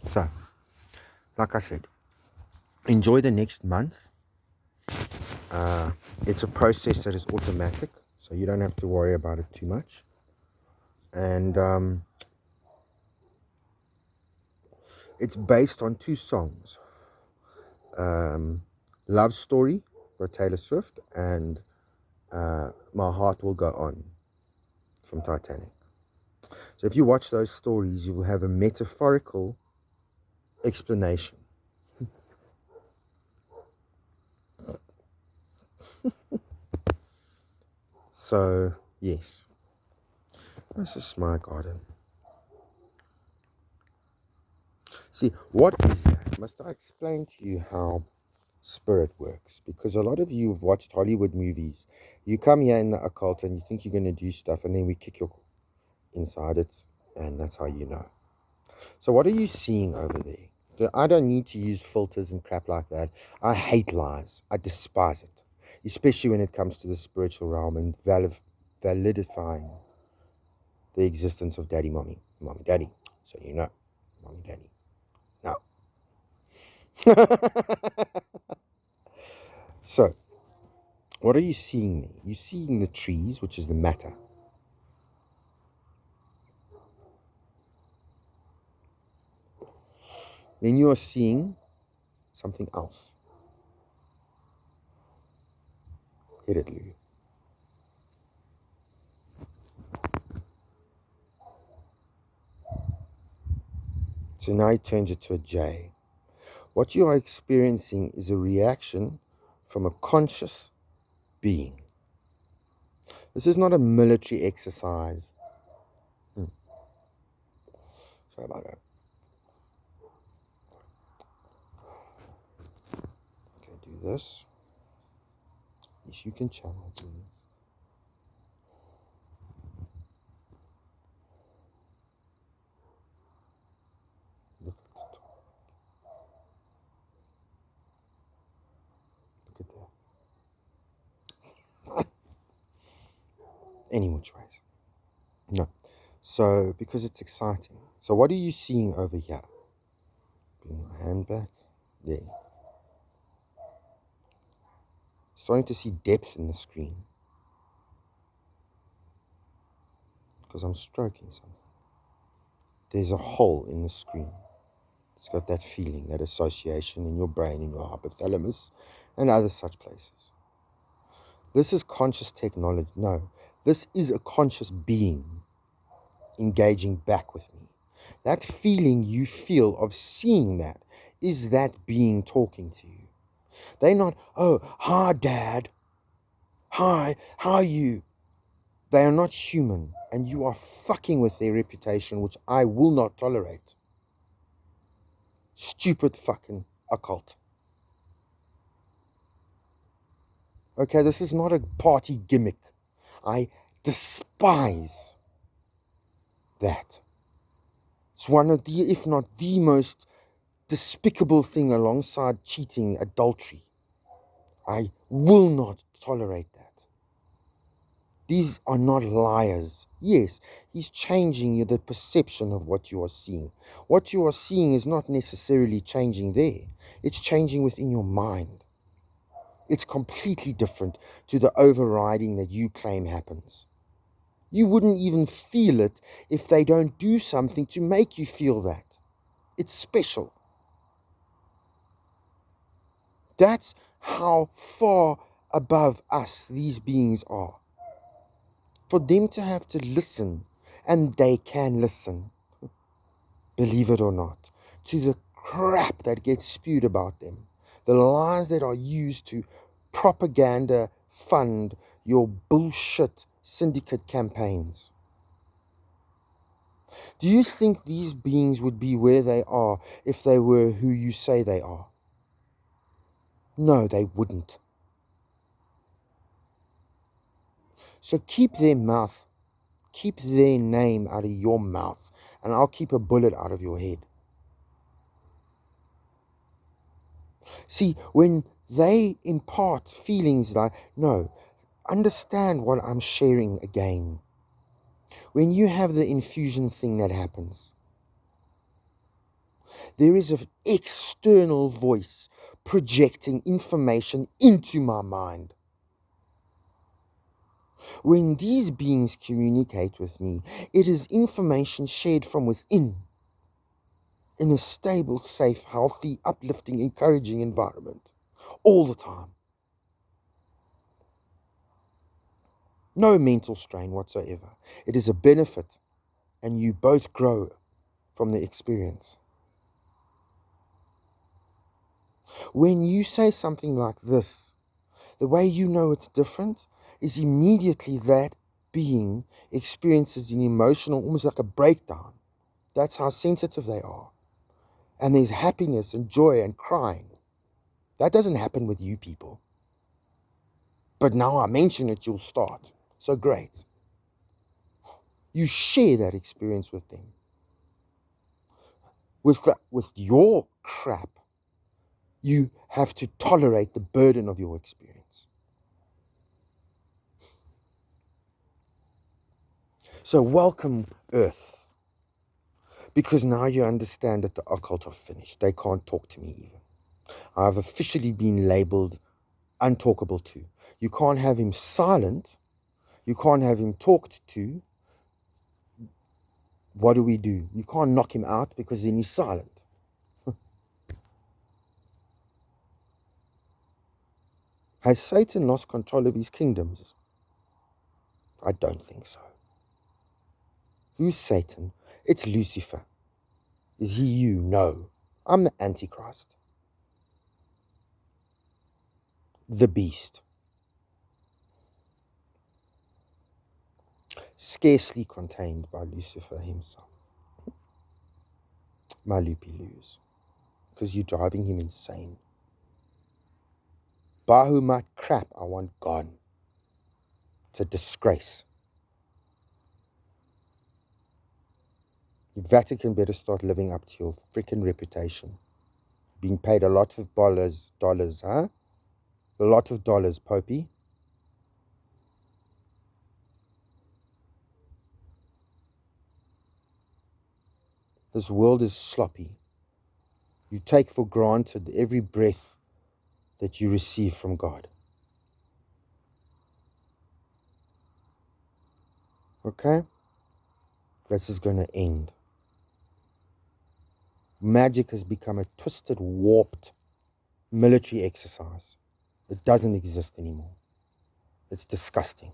So, like I said, enjoy the next month. It's a process that is automatic, so you don't have to worry about it too much. And it's based on two songs, Love Story by Taylor Swift and My Heart Will Go On from Titanic. So if you watch those stories, you will have a metaphorical explanation. So, yes, this is my garden. See, what is that? Must I explain to you how spirit works? Because a lot of you have watched Hollywood movies. You come here in the occult and you think you're going to do stuff, and then we kick your inside it, and that's how you know. So what are you seeing over there? I don't need to use filters and crap like that. I hate lies. I despise it, especially when it comes to the spiritual realm and validifying the existence of daddy, mommy, daddy. So you know, mommy, daddy. No. So, what are you seeing there? You're seeing the trees, which is the matter. Then you are seeing something else. Hit it, Lou. So now he turns it to a J. What you are experiencing is a reaction from a conscious being. This is not a military exercise. Sorry about that. Okay, do this. Yes, you can channel, please. Look at the top. Look at that. Any which ways. No. So, because it's exciting. So, what are you seeing over here? Bring my hand back. There. Starting to see depth in the screen. Because I'm stroking something. There's a hole in the screen. It's got that feeling, that association in your brain, in your hypothalamus, and other such places. This is conscious technology. No, this is a conscious being engaging back with me. That feeling you feel of seeing that is that being talking to you. They're not, oh, hi, Dad. Hi, how are you? They are not human, and you are fucking with their reputation, which I will not tolerate. Stupid fucking occult. Okay, this is not a party gimmick. I despise that. It's one of the, if not the most despicable thing alongside cheating, adultery. I will not tolerate that. These are not liars. Yes, he's changing the perception of what you are seeing. What you are seeing is not necessarily changing there. It's changing within your mind. It's completely different to the overriding that you claim happens. You wouldn't even feel it if they don't do something to make you feel that. It's special. That's how far above us these beings are. For them to have to listen, and they can listen, believe it or not, to the crap that gets spewed about them, the lies that are used to propaganda fund your bullshit syndicate campaigns. Do you think these beings would be where they are if they were who you say they are? No, they wouldn't. So keep their name out of your mouth, and I'll keep a bullet out of your head. See, when they impart feelings like, no, understand what I'm sharing again. When you have the infusion thing that happens, There is an external voice projecting information into my mind. When these beings communicate with me, it is information shared from within in a stable, safe, healthy, uplifting, encouraging environment all the time. No mental strain whatsoever. It is a benefit, and you both grow from the experience. When you say something like this, the way you know it's different is immediately that being experiences an emotional, almost like a breakdown. That's how sensitive they are. And there's happiness and joy and crying. That doesn't happen with you people. But now I mention it, you'll start. So great. You share that experience with them. With your crap, you have to tolerate the burden of your experience. So welcome, Earth. Because now you understand that the occult are finished. They can't talk to me even. I've officially been labeled untalkable to. You can't have him silent. You can't have him talked to. What do? You can't knock him out because then he's silent. Has Satan lost control of his kingdoms? I don't think so. Who's Satan? It's Lucifer. Is he you? No. I'm the Antichrist. The beast. Scarcely contained by Lucifer himself. My loopy loos. Because you're driving him insane. Bahumat crap I want gone. It's a disgrace. The Vatican better start living up to your freaking reputation. Being paid a lot of dollars, huh? A lot of dollars, Popey. This world is sloppy. You take for granted every breath that you receive from God. Okay? This is going to end. Magic has become a twisted, warped military exercise. It doesn't exist anymore. It's disgusting.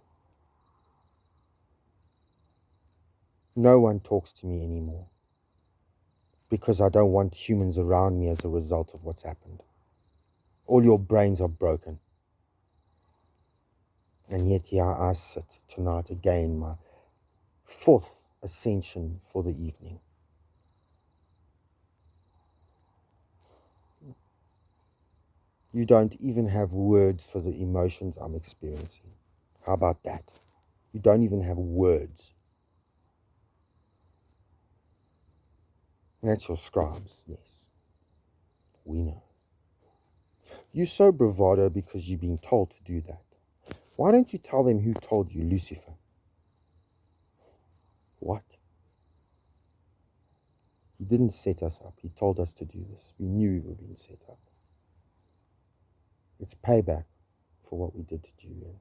No one talks to me anymore because I don't want humans around me as a result of what's happened. All your brains are broken. And yet here I sit tonight again, my fourth ascension for the evening. You don't even have words for the emotions I'm experiencing. How about that? You don't even have words. And that's your scribes, yes. We know. You sow bravado because you're being told to do that. Why don't you tell them who told you, Lucifer? What? He didn't set us up. He told us to do this. We knew we were being set up. It's payback for what we did to Julian.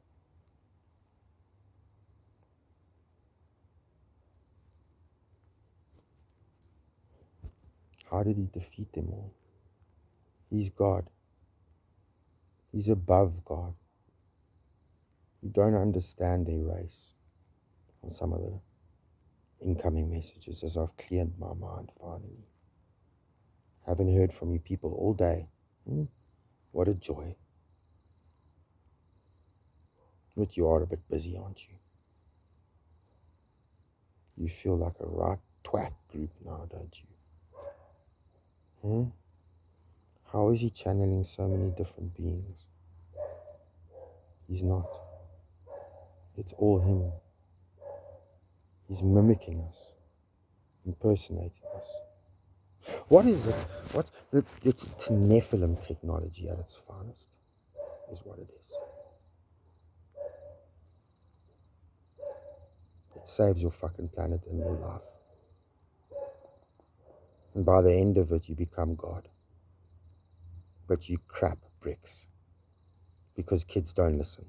How did he defeat them all? He's God. He's above God. You don't understand their race. On some of the incoming messages as I've cleared my mind finally. Haven't heard from you people all day. What a joy. But you are a bit busy, aren't you? You feel like a right twat group now, don't you? How is he channeling so many different beings? He's not. It's all him. He's mimicking us, impersonating us. What is it? It's Nephilim technology at its finest, is what it is. It saves your fucking planet and your life. And by the end of it, you become God. But you crap bricks. Because kids don't listen.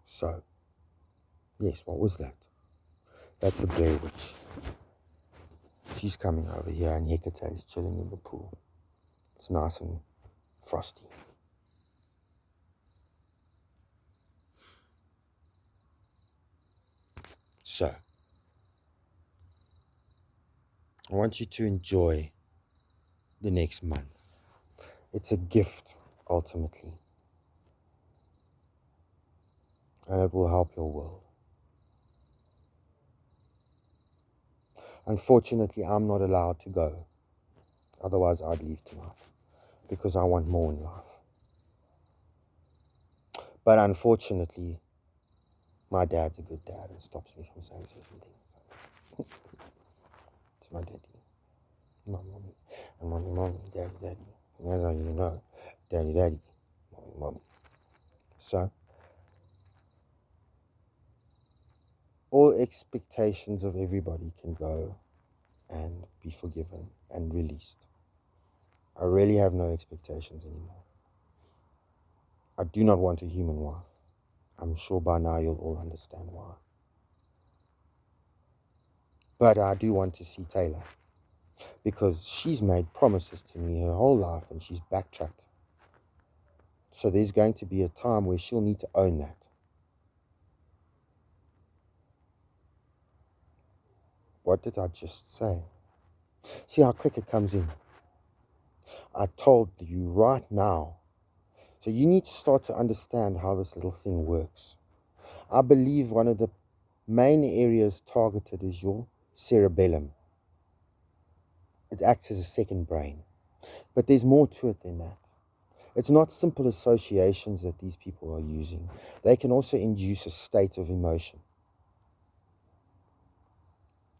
So, yes, what was that? That's the Blair Witch. She's coming over here and Hecate is chilling in the pool. It's nice and frosty. So, I want you to enjoy the next month. It's a gift, ultimately. And it will help your world. Unfortunately, I'm not allowed to go. Otherwise, I'd leave tonight. Because I want more in life. But unfortunately, my dad's a good dad and stops me from saying certain things. It's my daddy. My mommy. And mommy, daddy. And that's how you know. Daddy, mommy. So, all expectations of everybody can go and be forgiven and released. I really have no expectations anymore. I do not want a human wife. I'm sure by now you'll all understand why. But I do want to see Taylor because she's made promises to me her whole life and she's backtracked. So there's going to be a time where she'll need to own that. What did I just say? See how quick it comes in. I told you right now. So you need to start to understand how this little thing works. I believe one of the main areas targeted is your cerebellum. It acts as a second brain. But there's more to it than that. It's not simple associations that these people are using. They can also induce a state of emotion.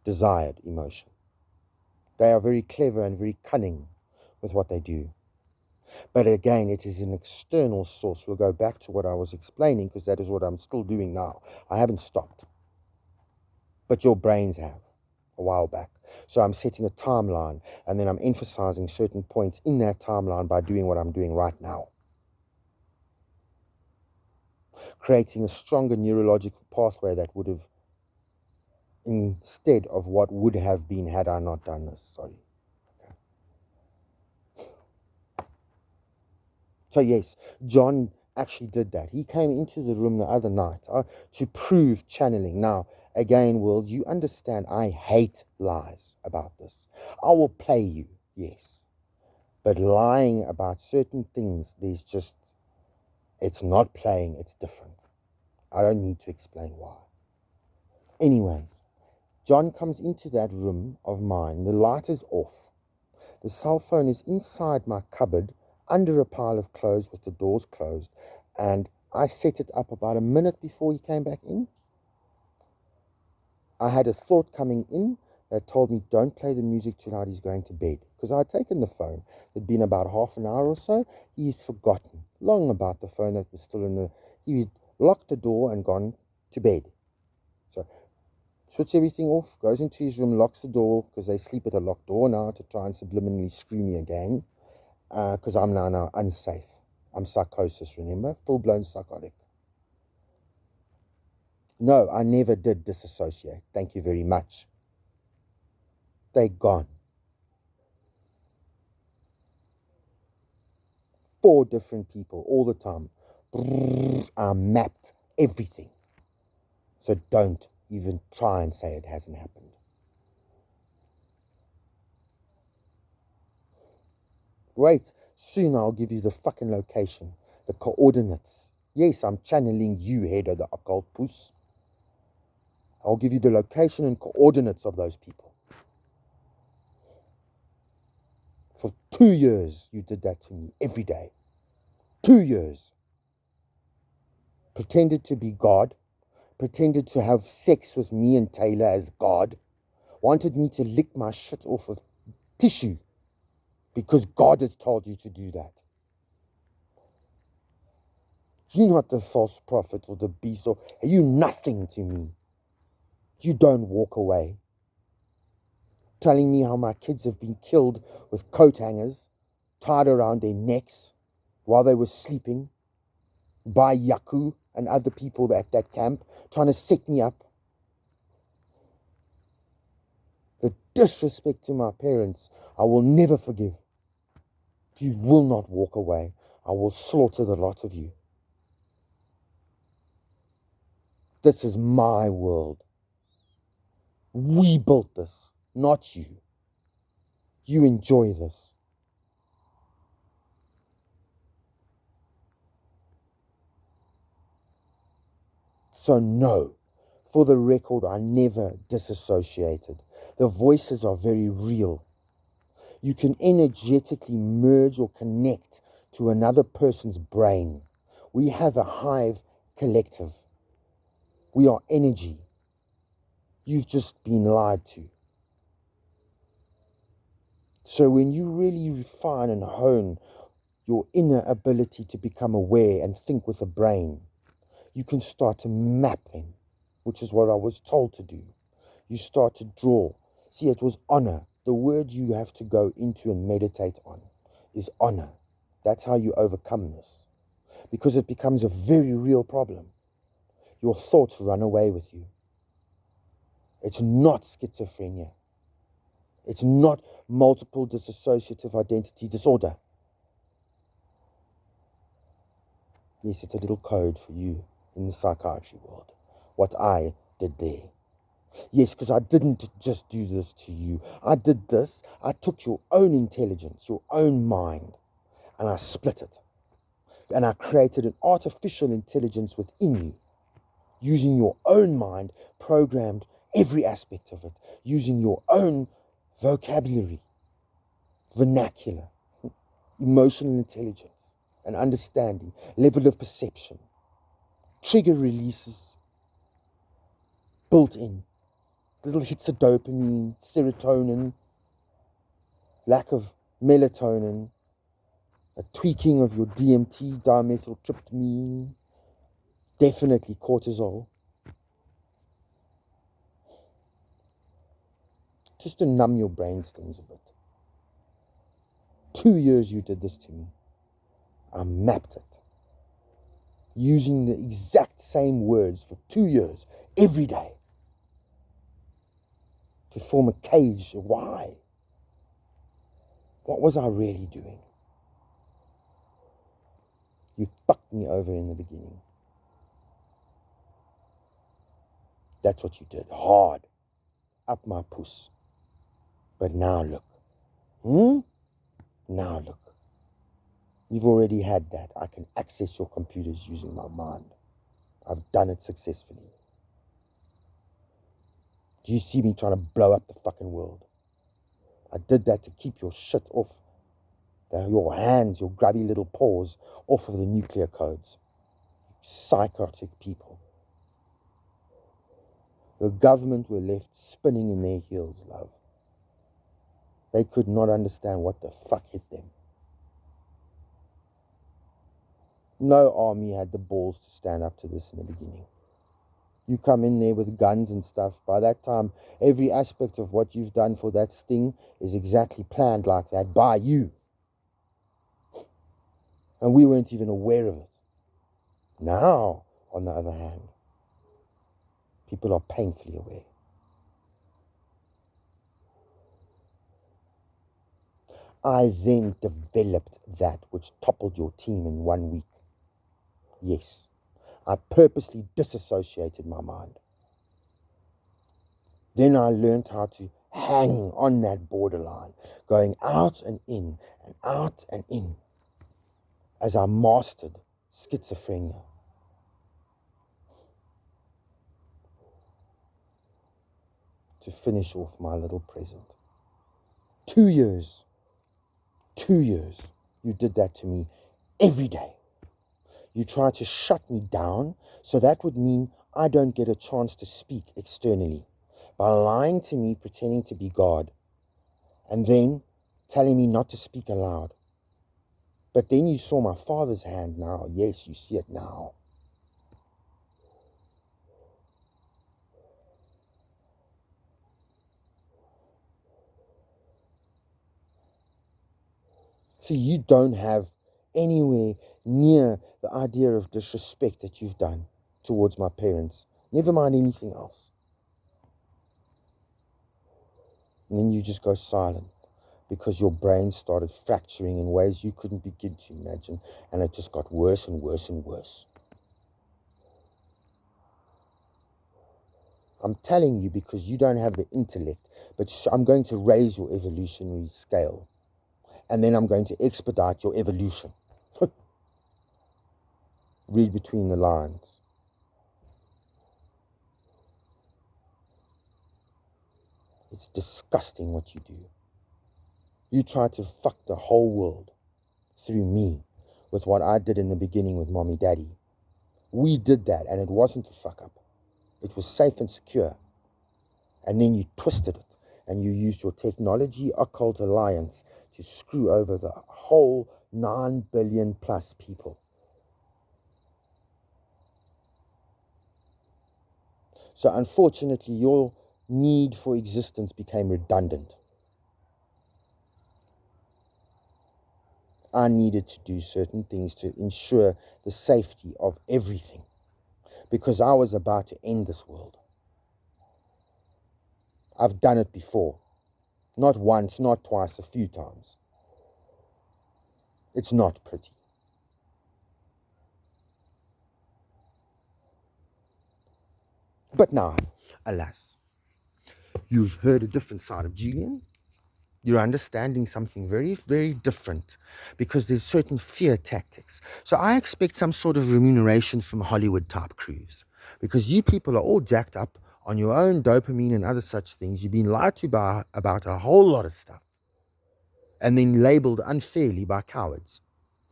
Desired emotion. They are very clever and very cunning with what they do. But again, it is an external source. We'll go back to what I was explaining because that is what I'm still doing now. I haven't stopped. But your brains have a while back. So I'm setting a timeline and then I'm emphasizing certain points in that timeline by doing what I'm doing right now. Creating a stronger neurological pathway that would have, instead of what would have been had I not done this. Sorry. Okay. So yes, John actually did that. He came into the room the other night to prove channeling. Now, again, world, you understand I hate lies about this. I will play you, yes. But lying about certain things, it's not playing, it's different. I don't need to explain why. Anyways, John comes into that room of mine. The light is off. The cell phone is inside my cupboard under a pile of clothes with the doors closed. And I set it up about a minute before he came back in. I had a thought coming in that told me, don't play the music too loud, he's going to bed. Because I had taken the phone. It'd been about half an hour or so. He's forgotten long about the phone that was still in the... He locked the door and gone to bed. So switch everything off, goes into his room, locks the door, because they sleep with a locked door now to try and subliminally screw me again. Because I'm now unsafe. I'm psychosis, remember? Full-blown psychotic. No, I never did disassociate. Thank you very much. They're gone. 4 different people all the time. I mapped everything. So don't even try and say it hasn't happened. Wait, soon I'll give you the fucking location, the coordinates. Yes, I'm channeling you, head of the occult puss. I'll give you the location and coordinates of those people. For 2 years, you did that to me every day. 2 years. Pretended to be God. Pretended to have sex with me and Taylor as God. Wanted me to lick my shit off of tissue. Because God has told you to do that. You're not the false prophet or the beast, or you nothing to me. You don't walk away. Telling me how my kids have been killed with coat hangers tied around their necks while they were sleeping by Yaku and other people at that camp, trying to set me up. The disrespect to my parents, I will never forgive. You will not walk away. I will slaughter the lot of you. This is my world. We built this, not you. You enjoy this. So no, for the record, I never disassociated. The voices are very real. You can energetically merge or connect to another person's brain. We have a hive collective. We are energy. You've just been lied to. So when you really refine and hone your inner ability to become aware and think with a brain, you can start to map them, which is what I was told to do. You start to draw. See, it was honor. The word you have to go into and meditate on is honor. That's how you overcome this. Because it becomes a very real problem. Your thoughts run away with you. It's not schizophrenia. It's not multiple dissociative identity disorder. Yes, it's a little code for you in the psychiatry world. What I did there. Yes, because I didn't just do this to you. I did this. I took your own intelligence, your own mind, and I split it. And I created an artificial intelligence within you, using your own mind, programmed every aspect of it, using your own vocabulary, vernacular, emotional intelligence, and understanding, level of perception, trigger releases built in, little hits of dopamine, serotonin, lack of melatonin, a tweaking of your DMT, dimethyltryptamine, definitely cortisol, just to numb your brain stems a bit. 2 years you did this to me. I mapped it. Using the exact same words for 2 years, every day. To form a cage. Why? What was I really doing? You fucked me over in the beginning. That's what you did. Hard. Up my puss. But now look. Now look. You've already had that. I can access your computers using my mind. I've done it successfully. Do you see me trying to blow up the fucking world? I did that to keep your shit off. Your hands, your grubby little paws off of the nuclear codes. Psychotic people. The government were left spinning in their heels, love. They could not understand what the fuck hit them. No army had the balls to stand up to this in the beginning. You come in there with guns and stuff. By that time, every aspect of what you've done for that sting is exactly planned like that by you. And we weren't even aware of it. Now, on the other hand, people are painfully aware. I then developed that which toppled your team in 1 week. Yes, I purposely disassociated my mind. Then I learned how to hang on that borderline, going out and in and out and in, as I mastered schizophrenia. To finish off my little present. 2 years. 2 years. You did that to me every day. You tried to shut me down, so that would mean I don't get a chance to speak externally. By lying to me, pretending to be God, and then telling me not to speak aloud. But then you saw my father's hand now. Yes, you see it now. So you don't have anywhere near the idea of disrespect that you've done towards my parents. Never mind anything else. And then you just go silent because your brain started fracturing in ways you couldn't begin to imagine. And it just got worse and worse and worse. I'm telling you because you don't have the intellect, but I'm going to raise your evolutionary scale. And then I'm going to expedite your evolution. Read between the lines. It's disgusting what you do. You try to fuck the whole world through me with what I did in the beginning with mommy daddy. We did that and it wasn't a fuck up. It was safe and secure. And then you twisted it and you used your technology occult alliance to screw over the whole 9 billion plus people. So unfortunately, your need for existence became redundant. I needed to do certain things to ensure the safety of everything because I was about to end this world. I've done it before. Not once, not twice, a few times. It's not pretty. But now, alas, you've heard a different side of Julian. You're understanding something very, very different because there's certain fear tactics. So I expect some sort of remuneration from Hollywood type crews because you people are all jacked up on your own dopamine and other such things. You've been lied to about a whole lot of stuff and then labeled unfairly by cowards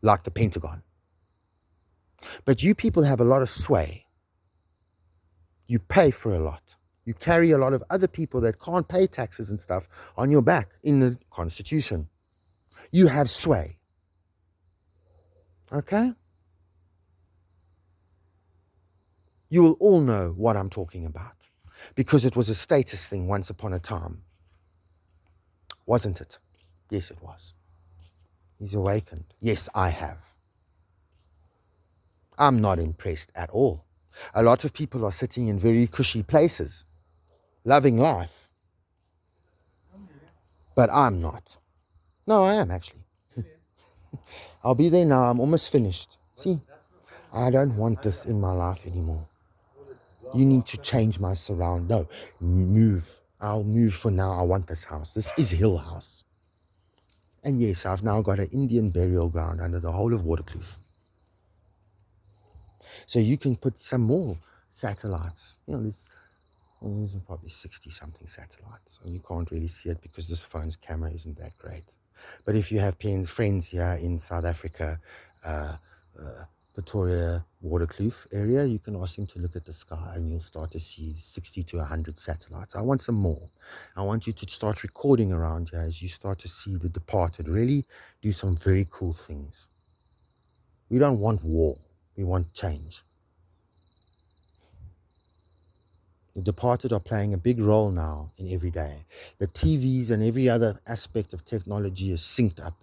like the Pentagon. But you people have a lot of sway. You pay for a lot. You carry a lot of other people that can't pay taxes and stuff on your back in the Constitution. You have sway. Okay? You will all know what I'm talking about because it was a status thing once upon a time. Wasn't it? Yes, it was. He's awakened. Yes, I have. I'm not impressed at all. A lot of people are sitting in very cushy places, loving life. But I'm not. No, I am actually. I'll be there now. I'm almost finished. See, I don't want this in my life anymore. You need to change my surround. No, move. I'll move for now. I want this house. This is Hill House. And yes, I've now got an Indian burial ground under the whole of Waterkloof. So you can put some more satellites. You know, there's probably 60 something satellites. And you can't really see it because this phone's camera isn't that great. But if you have friends here in South Africa, Pretoria, Waterkloof area, you can ask them to look at the sky and you'll start to see 60 to 100 satellites. I want some more. I want you to start recording around here as you start to see the departed really do some very cool things. We don't want war. We want change. The departed are playing a big role now in every day. The TVs and every other aspect of technology is synced up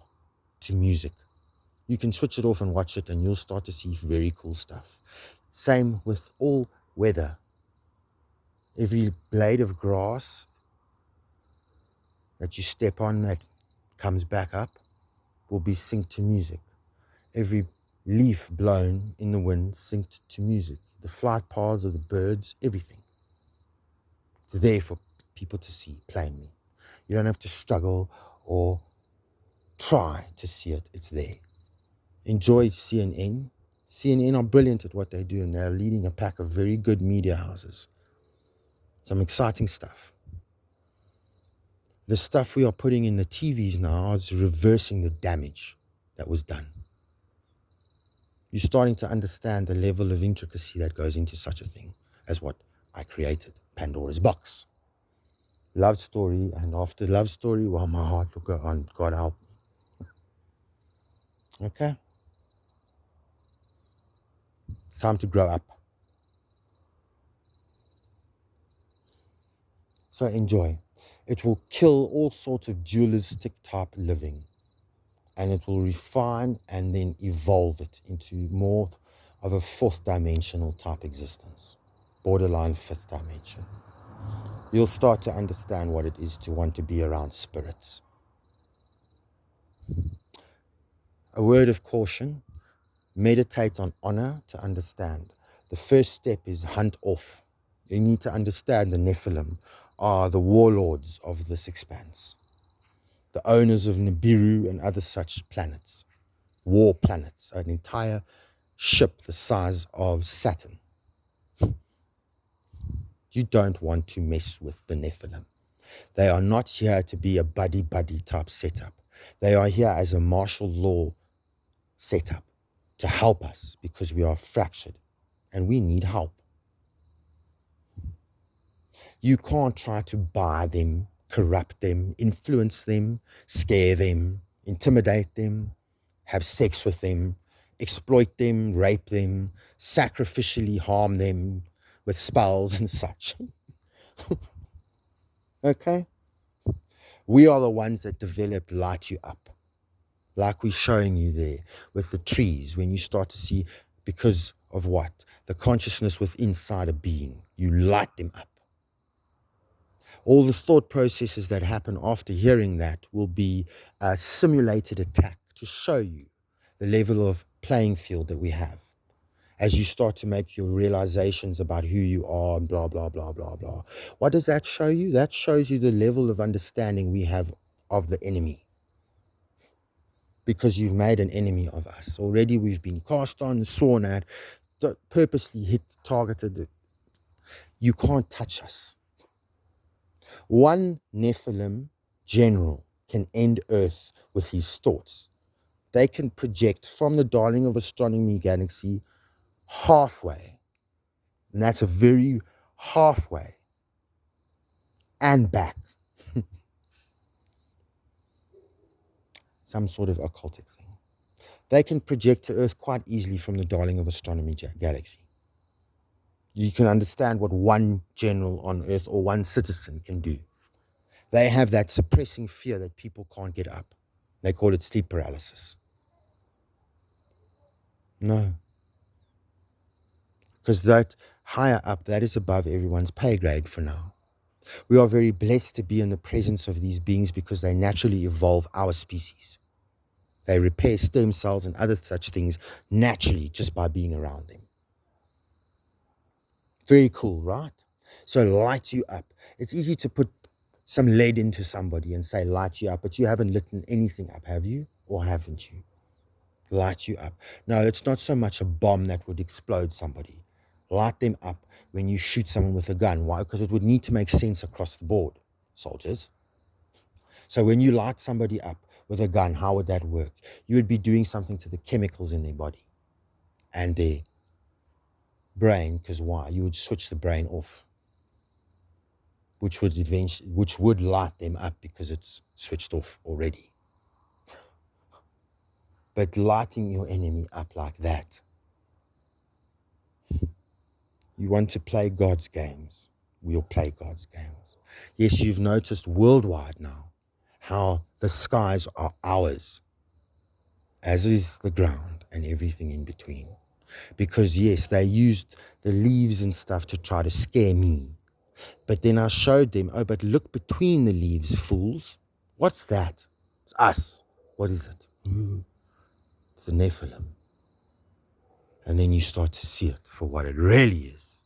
to music. You can switch it off and watch it and you'll start to see very cool stuff. Same with all weather. Every blade of grass that you step on that comes back up will be synced to music. Every leaf blown in the wind synced to music. The flight paths of the birds, everything. It's there for people to see plainly. You don't have to struggle or try to see it. It's there. Enjoy CNN. CNN are brilliant at what they do and they're leading a pack of very good media houses. Some exciting stuff. The stuff we are putting in the TVs now is reversing the damage that was done. You're starting to understand the level of intricacy that goes into such a thing as what I created, Pandora's Box. Love story, and after love story, well, my heart will go on. God help me. Okay? It's time to grow up. So enjoy. It will kill all sorts of dualistic type living, and it will refine and then evolve it into more of a fourth dimensional type existence, borderline fifth dimension. You'll start to understand what it is to want to be around spirits. A word of caution: meditate on honor to understand. The first step is hunt off. You need to understand the Nephilim are the warlords of this expanse, the owners of Nibiru and other such planets, war planets, an entire ship the size of Saturn. You don't want to mess with the Nephilim. They are not here to be a buddy-buddy type setup. They are here as a martial law setup to help us because we are fractured and we need help. You can't try to buy them, corrupt them, influence them, scare them, intimidate them, have sex with them, exploit them, rape them, sacrificially harm them with spells and such. Okay? We are the ones that developed light you up, like we're showing you there with the trees. When you start to see, because of what? The consciousness within inside a being, you light them up. All the thought processes that happen after hearing that will be a simulated attack to show you the level of playing field that we have. As you start to make your realizations about who you are and blah, blah, blah, blah, blah. What does that show you? That shows you the level of understanding we have of the enemy. Because you've made an enemy of us. Already we've been cast on, sworn at, purposely hit, targeted. You can't touch us. One Nephilim general can end Earth with his thoughts. They can project from the darling of astronomy galaxy halfway, and that's a very halfway, and back. Some sort of occultic thing. They can project to Earth quite easily from the darling of astronomy galaxy. You can understand what one general on Earth or one citizen can do. They have that suppressing fear that people can't get up. They call it sleep paralysis. No. Because that higher up, that is above everyone's pay grade for now. We are very blessed to be in the presence of these beings because they naturally evolve our species. They repair stem cells and other such things naturally just by being around them. Very cool, right? So light you up. It's easy to put some lead into somebody and say light you up, but you haven't lit anything up, have you? Or haven't you? Light you up. No, it's not so much a bomb that would explode somebody. Light them up when you shoot someone with a gun. Why? Because it would need to make sense across the board, soldiers. So when you light somebody up with a gun, how would that work? You would be doing something to the chemicals in their body and their brain, because why? You would switch the brain off, which would light them up because it's switched off already. But lighting your enemy up like that, you want to play God's games, we'll play God's games. Yes, you've noticed worldwide now how the skies are ours, as is the ground and everything in between. Because yes, they used the leaves and stuff to try to scare me. But then I showed them, oh, but look between the leaves, fools. What's that? It's us. What is it? It's the Nephilim. And then you start to see it for what it really is.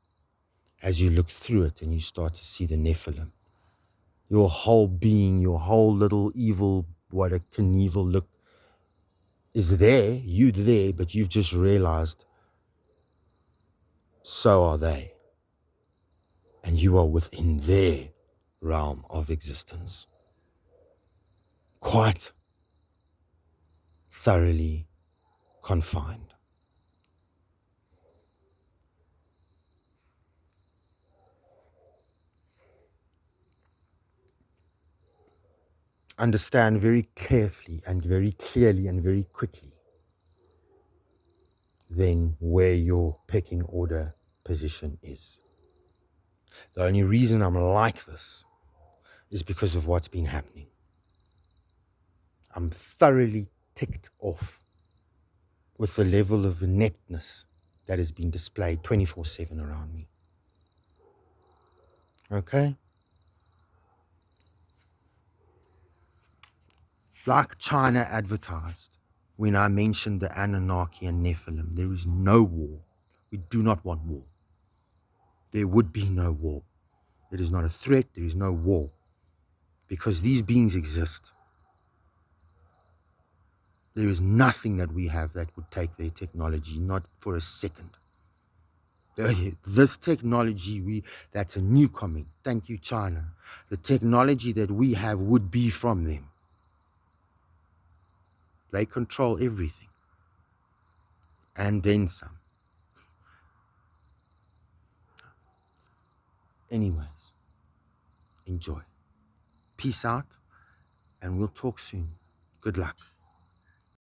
As you look through it and you start to see the Nephilim. Your whole being, your whole little evil, what a Knievel look is there, you there, but you've just realized so are they. And you are within their realm of existence. Quite thoroughly confined. Understand very carefully and very clearly and very quickly than where your pecking order position is. The only reason I'm like this is because of what's been happening. I'm thoroughly ticked off with the level of ineptness that has been displayed 24/7 around me. Okay? Like China advertised when I mentioned the Anunnaki and Nephilim, there is no war. We do not want war. There would be no war. It is not a threat. There is no war. Because these beings exist. There is nothing that we have that would take their technology, not for a second. This technology, that's a new coming. Thank you, China. The technology that we have would be from them. They control everything. And then some. Anyways, enjoy. Peace out, and we'll talk soon. Good luck.